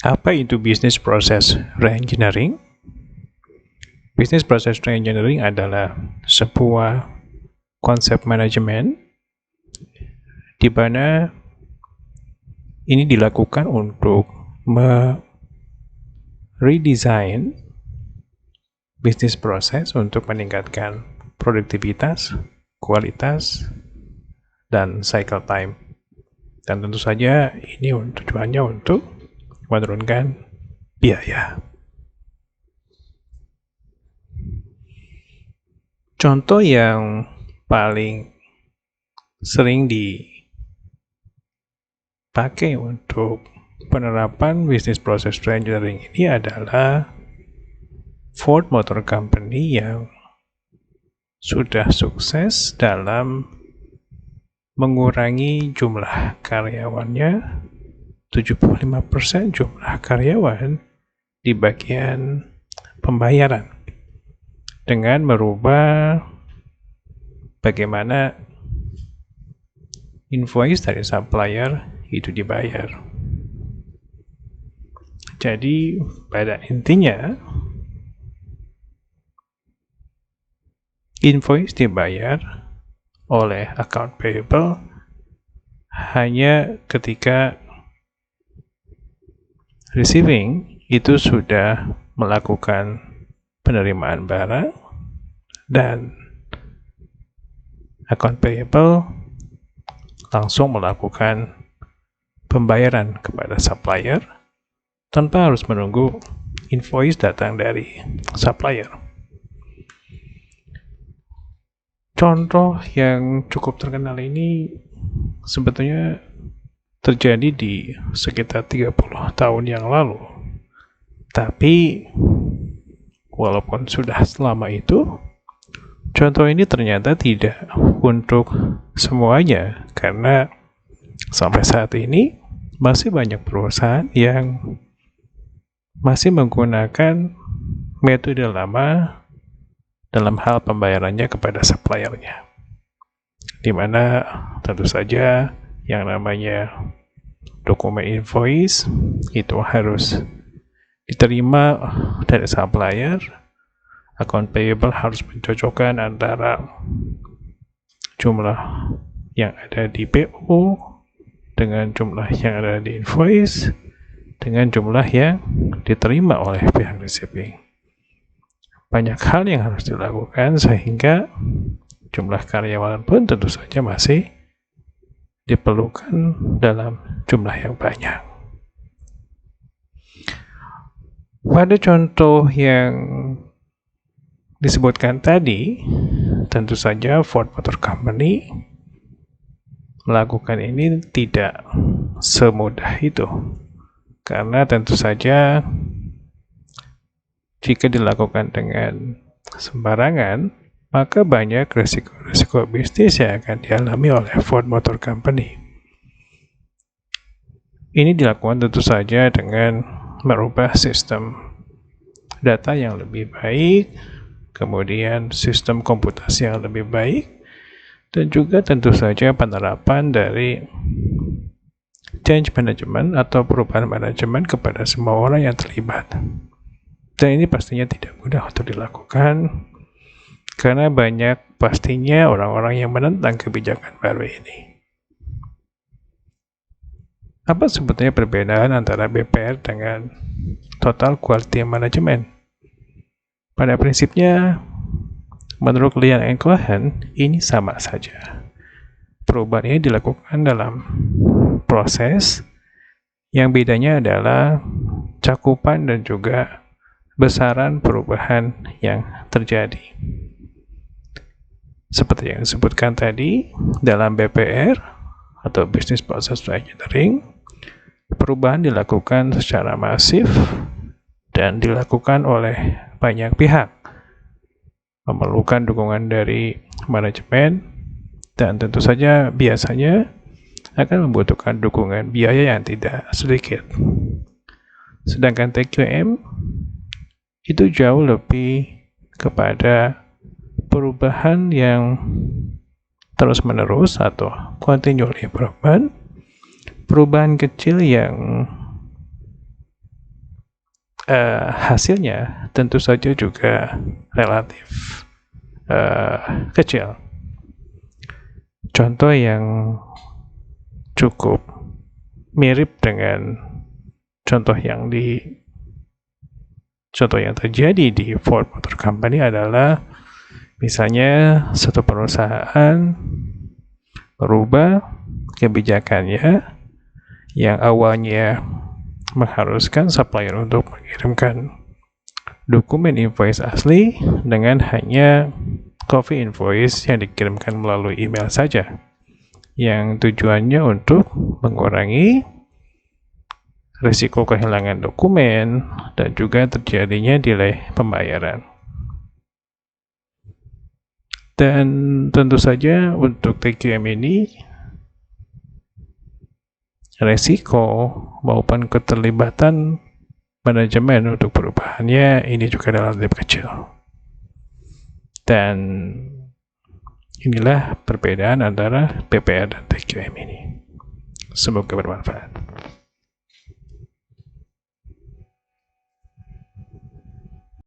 Apa itu Business Process Reengineering? Business Process Reengineering adalah sebuah konsep manajemen di mana ini dilakukan untuk redesign bisnis proses untuk meningkatkan produktivitas, kualitas, dan cycle time. Dan tentu saja ini tujuannya untuk menurunkan biaya. Contoh yang paling sering dipakai untuk penerapan bisnis proses reengineering ini adalah Ford Motor Company yang sudah sukses dalam mengurangi jumlah karyawannya, 75% jumlah karyawan di bagian pembayaran dengan merubah bagaimana invoice dari supplier itu dibayar. Jadi pada intinya invoice dibayar oleh account payable hanya ketika receiving itu sudah melakukan penerimaan barang dan account payable langsung melakukan pembayaran kepada supplier tanpa harus menunggu invoice datang dari supplier. Contoh yang cukup terkenal ini sebetulnya terjadi di sekitar 30 tahun yang lalu. Tapi walaupun sudah selama itu, contoh ini ternyata tidak untuk semuanya karena sampai saat ini masih banyak perusahaan yang masih menggunakan metode lama dalam hal pembayarannya kepada suppliernya, di mana tentu saja yang namanya dokumen invoice itu harus diterima dari supplier. Account payable harus mencocokkan antara jumlah yang ada di PO dengan jumlah yang ada di invoice dengan jumlah yang diterima oleh pihak receiving. Banyak hal yang harus dilakukan sehingga jumlah karyawan pun tentu saja masih diperlukan dalam jumlah yang banyak. Pada contoh yang disebutkan tadi, tentu saja Ford Motor Company melakukan ini tidak semudah itu. Karena tentu saja jika dilakukan dengan sembarangan, maka banyak risiko bisnis yang akan dialami oleh Ford Motor Company. Ini dilakukan tentu saja dengan merubah sistem data yang lebih baik, kemudian sistem komputasi yang lebih baik, dan juga tentu saja penerapan dari change management atau perubahan manajemen kepada semua orang yang terlibat. Dan ini pastinya tidak mudah untuk dilakukan karena banyak pastinya orang-orang yang menentang kebijakan baru ini. Apa sebetulnya perbedaan antara BPR dengan Total Quality Management? Pada prinsipnya, menurut Lian and Cohen, ini sama saja. Perubahan ini dilakukan dalam proses yang bedanya adalah cakupan dan juga besaran perubahan yang terjadi. Seperti yang disebutkan tadi, dalam BPR atau Business Process Reengineering, perubahan dilakukan secara masif dan dilakukan oleh banyak pihak, memerlukan dukungan dari manajemen, dan tentu saja biasanya akan membutuhkan dukungan biaya yang tidak sedikit. Sedangkan TQM itu jauh lebih kepada perubahan yang terus-menerus atau continual improvement, perubahan kecil yang hasilnya tentu saja juga relatif kecil. Contoh yang cukup mirip dengan contoh yang terjadi di Ford Motor Company adalah misalnya satu perusahaan merubah kebijakannya yang awalnya mengharuskan supplier untuk mengirimkan dokumen invoice asli dengan hanya copy invoice yang dikirimkan melalui email saja, yang tujuannya untuk mengurangi risiko kehilangan dokumen dan juga terjadinya delay pembayaran. Dan tentu saja untuk TQM ini resiko maupun keterlibatan manajemen untuk perubahannya ini juga relatif kecil. Dan inilah perbedaan antara PPR dan TQM ini. Semoga bermanfaat.